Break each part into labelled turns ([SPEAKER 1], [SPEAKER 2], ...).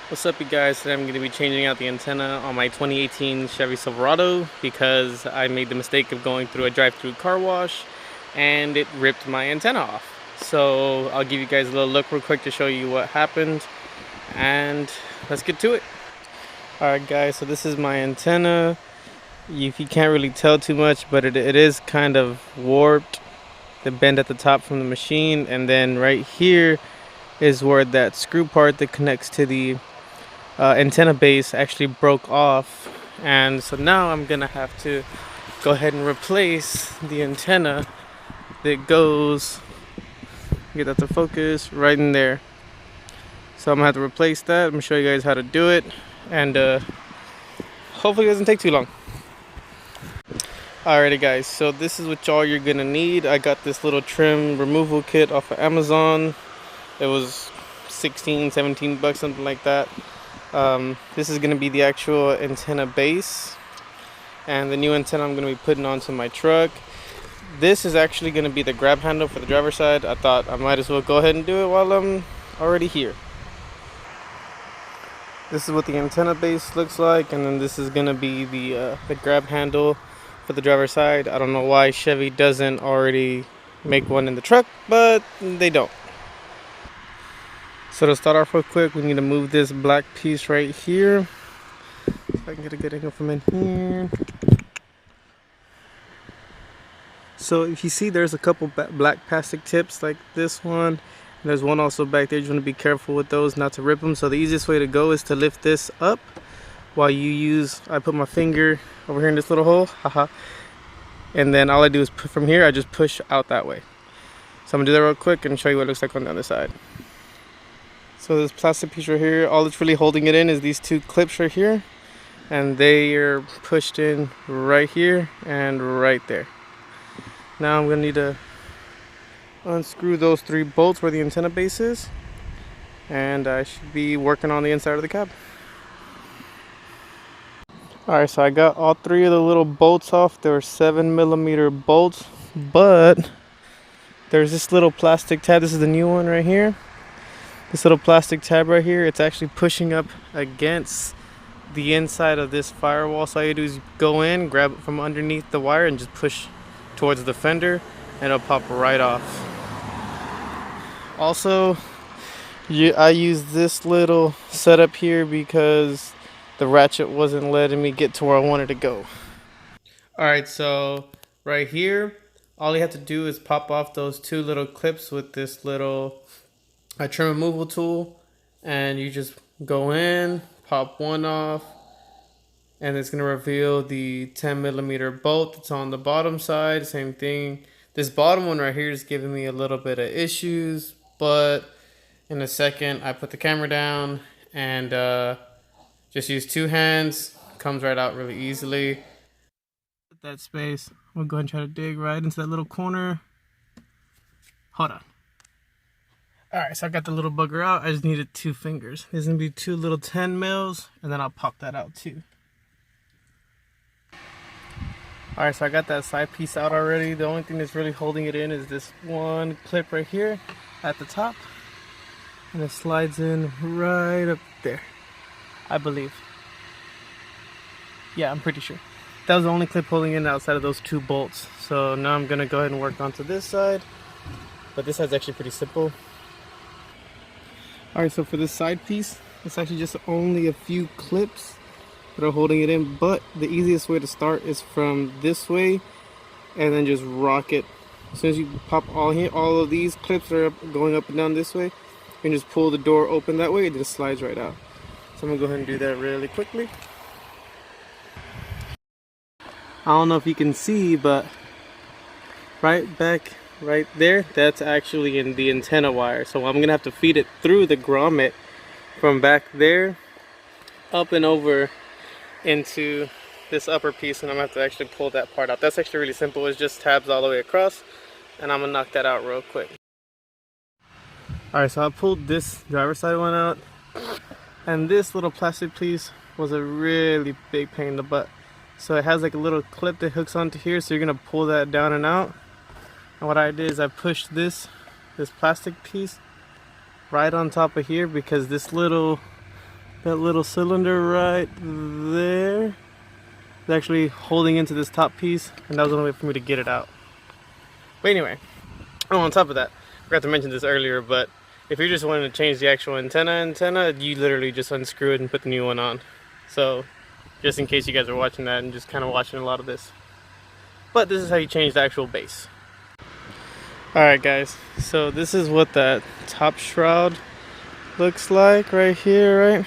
[SPEAKER 1] What's up, you guys? Today I'm going to be changing out the antenna on my 2018 Chevy Silverado because I made the mistake of going through a drive-through car wash and it ripped my antenna off. So I'll give you guys a little look real quick to show you what happened, and let's get to it. Alright guys, so this is my antenna. You can't really tell too much, but it is kind of warped. The bend at the top from the machine, and then right here is where that screw part that connects to the antenna base actually broke off, and so now I'm gonna have to go ahead and replace the antenna that goes, get that to focus, right in there. So I'm gonna have to replace that. I'm gonna show you guys how to do it, and hopefully it doesn't take too long. Alrighty guys, so this is what all you're gonna need. I got this little trim removal kit off of Amazon. It was 16, 17 bucks, something like that. This is going to be the actual antenna base and the new antenna I'm going to be putting onto my truck. This is actually going to be the grab handle for the driver's side. I thought I might as well go ahead and do it while I'm already here. This is what the antenna base looks like, and then this is going to be the grab handle for the driver's side. I don't know why Chevy doesn't already make one in the truck, but they don't. So to start off real quick, we need to move this black piece right here. If I can get a good angle from in here. So if you see, there's a couple black plastic tips like this one. And there's one also back there. You want to be careful with those not to rip them. So the easiest way to go is to lift this up while you use, I put my finger over here in this little hole. Haha. And then all I do is from here, I just push out that way. So I'm going to do that real quick and show you what it looks like on the other side. So this plastic piece right here, all that's really holding it in is these two clips right here, and they are pushed in right here and right there. Now I'm gonna need to unscrew those three bolts where the antenna base is, and I should be working on the inside of the cab. Alright, so I got all three of the little bolts off. They were 7mm bolts, but there's this little plastic tab. This is the new one right here. This little plastic tab right here, it's actually pushing up against the inside of this firewall. So all you do is go in, grab it from underneath the wire, and just push towards the fender, and it'll pop right off. Also, I used this little setup here because the ratchet wasn't letting me get to where I wanted to go. Alright, so right here, all you have to do is pop off those two little clips with this little trim removal tool, and you just go in, pop one off, and it's going to reveal the 10mm bolt that's on the bottom side. Same thing, this bottom one right here is giving me a little bit of issues, but in a second I put the camera down and just use two hands, comes right out really easily. Put that space, we'll go ahead and try to dig right into that little corner. Hold on. Alright, so I got the little bugger out. I just needed two fingers. There's going to be two little 10 mils, and then I'll pop that out too. Alright, so I got that side piece out already. The only thing that's really holding it in is this one clip right here at the top. And it slides in right up there, I believe. Yeah, I'm pretty sure. That was the only clip holding in outside of those two bolts. So now I'm going to go ahead and work onto this side. But this side's actually pretty simple. Alright, so for this side piece, it's actually just only a few clips that are holding it in, but the easiest way to start is from this way and then just rock it. As soon as you pop all of these clips are going up and down this way, you can just pull the door open that way, it just slides right out. So I'm gonna go ahead and do that really quickly. I don't know if you can see, but right back right there, that's actually in the antenna wire. So I'm gonna have to feed it through the grommet from back there up and over into this upper piece, and I'm gonna have to actually pull that part out. That's actually really simple. It's just tabs all the way across, and I'm gonna knock that out real quick. Alright, so I pulled this driver's side one out, and this little plastic piece was a really big pain in the butt. So it has like a little clip that hooks onto here, so you're gonna pull that down and out. And what I did is I pushed this plastic piece right on top of here, because this little That little cylinder right there is actually holding into this top piece, and that was the only way for me to get it out. But anyway, oh, on top of that, I forgot to mention this earlier, but if you're just wanting to change the actual antenna, you literally just unscrew it and put the new one on. So, just in case you guys are watching that and just kind of watching a lot of this. But this is how you change the actual base. Alright guys, so this is what that top shroud looks like right here, right?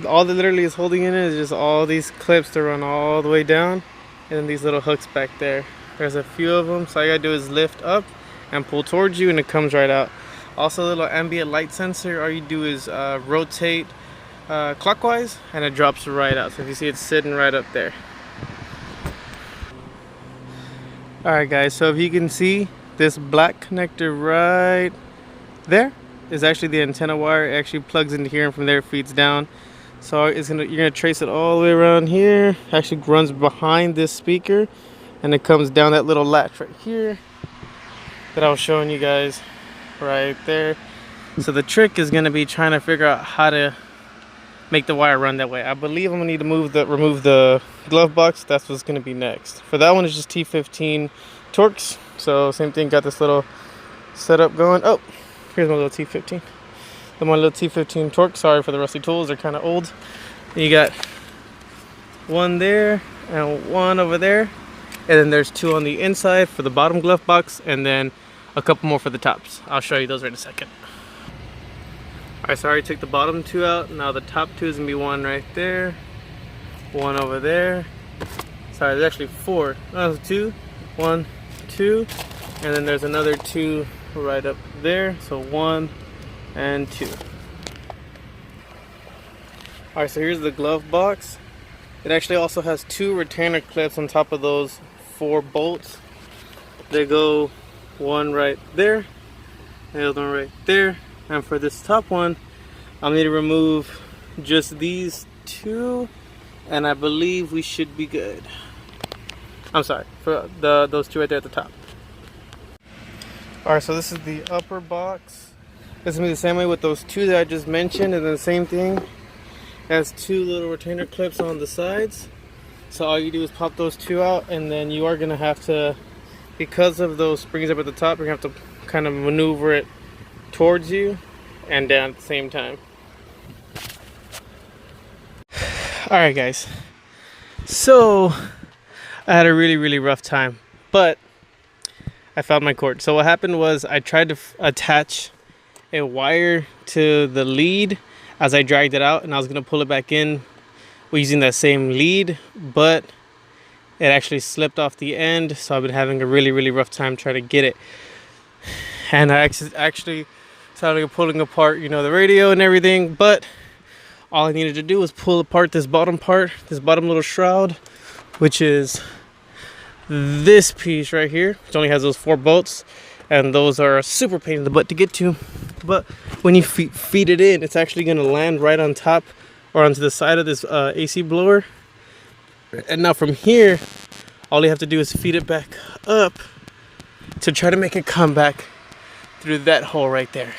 [SPEAKER 1] All that literally is holding in it is just all these clips to run all the way down, and then these little hooks back there. There's a few of them, so all you gotta do is lift up and pull towards you and it comes right out. Also, a little ambient light sensor, all you do is rotate clockwise and it drops right out. So if you see, it's sitting right up there. Alright guys, so if you can see, this black connector right there is actually the antenna wire. It actually plugs into here and from there it feeds down. So you're gonna trace it all the way around here. It actually runs behind this speaker and it comes down that little latch right here that I was showing you guys right there. So the trick is gonna be trying to figure out how to make the wire run that way. I believe I'm gonna need to remove the glove box. That's what's gonna be next. For that one, it's just T15 Torx. So same thing, got this little setup going. Oh, here's my little T15. My little T15 Torx. Sorry for the rusty tools, they're kind of old. You got one there and one over there, and then there's two on the inside for the bottom glove box, and then a couple more for the tops. I'll show you those right in a second. Alright, so I already took the bottom two out. Now the top two is gonna be one right there, one over there. Sorry, there's actually four. No, two, one, two, and then there's another two right up there. So one and two. Alright, so here's the glove box. It actually also has two retainer clips on top of those four bolts. They go one right there, the other one right there. And for this top one, I'll need to remove just these two, and I believe we should be good. I'm sorry, for those two right there at the top. Alright, so this is the upper box. This is gonna be the same way with those two that I just mentioned, and then the same thing. It has two little retainer clips on the sides. So all you do is pop those two out, and then you are gonna have to, because of those springs up at the top, you're gonna have to kind of maneuver it towards you and down at the same time. Alright guys, so I had a really rough time, but I found my cord. So what happened was I tried to attach a wire to the lead as I dragged it out, and I was going to pull it back in using that same lead, but it actually slipped off the end, so I've been having a really rough time trying to get it. And I actually started pulling apart, you know, the radio and everything, but all I needed to do was pull apart this bottom part, this bottom little shroud, which is this piece right here, which only has those four bolts, and those are a super pain in the butt to get to. But when you feed it in, it's actually going to land right on top or onto the side of this AC blower. And now from here, all you have to do is feed it back up to try to make it come back through that hole right there.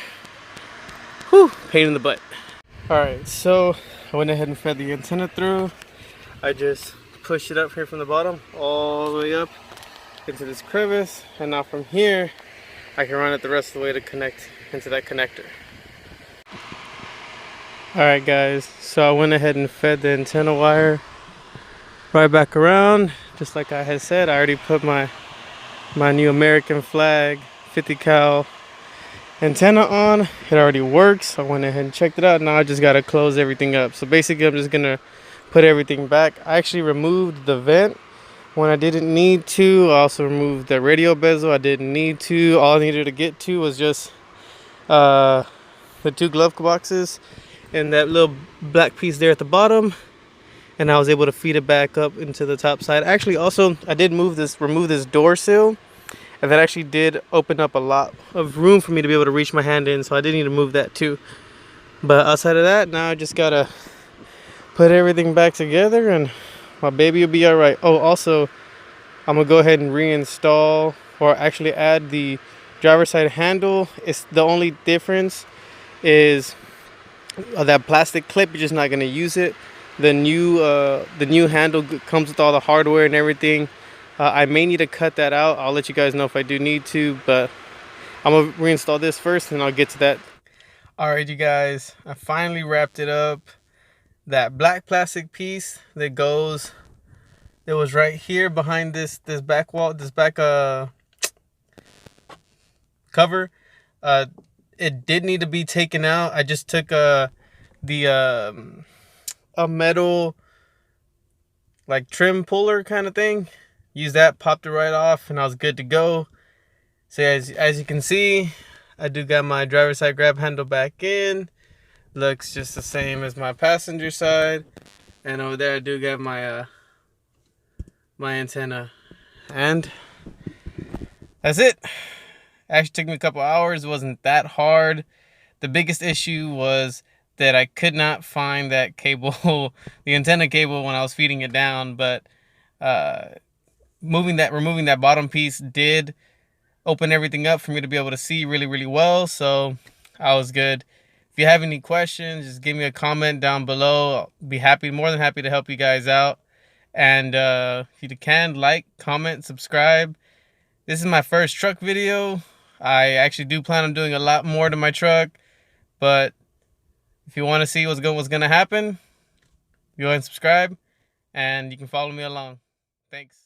[SPEAKER 1] Whew, pain in the butt. Alright, so I went ahead and fed the antenna through. I just pushed it up here from the bottom all the way up into this crevice, and now from here I can run it the rest of the way to connect into that connector. Alright guys, so I went ahead and fed the antenna wire right back around, just like I had said. I already put my new American flag 50 cal antenna on. It already works. I went ahead and checked it out. Now I just got to close everything up. So basically I'm just gonna put everything back. I actually removed the vent when I didn't need to. I also removed the radio bezel. I didn't need to. All I needed to get to was just the two glove boxes and that little black piece there at the bottom, and I was able to feed it back up into the top side. Actually, also I did remove this door sill, and that actually did open up a lot of room for me to be able to reach my hand in, so I did need to move that too. But outside of that, now I just gotta put everything back together and my baby will be all right. Oh, also I'm gonna go ahead and reinstall, or actually add, the driver's side handle. It's the only difference is that plastic clip, you're just not gonna use it. The new handle comes with all the hardware and everything. I may need to cut that out. I'll let you guys know if I do need to, but I'm gonna reinstall this first and I'll get to that. Alright you guys, I finally wrapped it up. That black plastic piece that was right here behind this back wall, this back cover, it did need to be taken out. I just took a metal like trim puller kind of thing, used that, popped it right off, and I was good to go. So as you can see, I do got my driver's side grab handle back in. Looks just the same as my passenger side, and over there I do got my my antenna, and that's it. Actually took me a couple hours. It wasn't that hard. The biggest issue was that I could not find that cable, the antenna cable, when I was feeding it down. But removing that bottom piece did open everything up for me to be able to see really, really well. So I was good. If you have any questions, just give me a comment down below. I'll be more than happy to help you guys out. And if you can, like, comment, subscribe. This is my first truck video. I actually do plan on doing a lot more to my truck, but if you want to see what's going to happen, go ahead and subscribe, and you can follow me along. Thanks.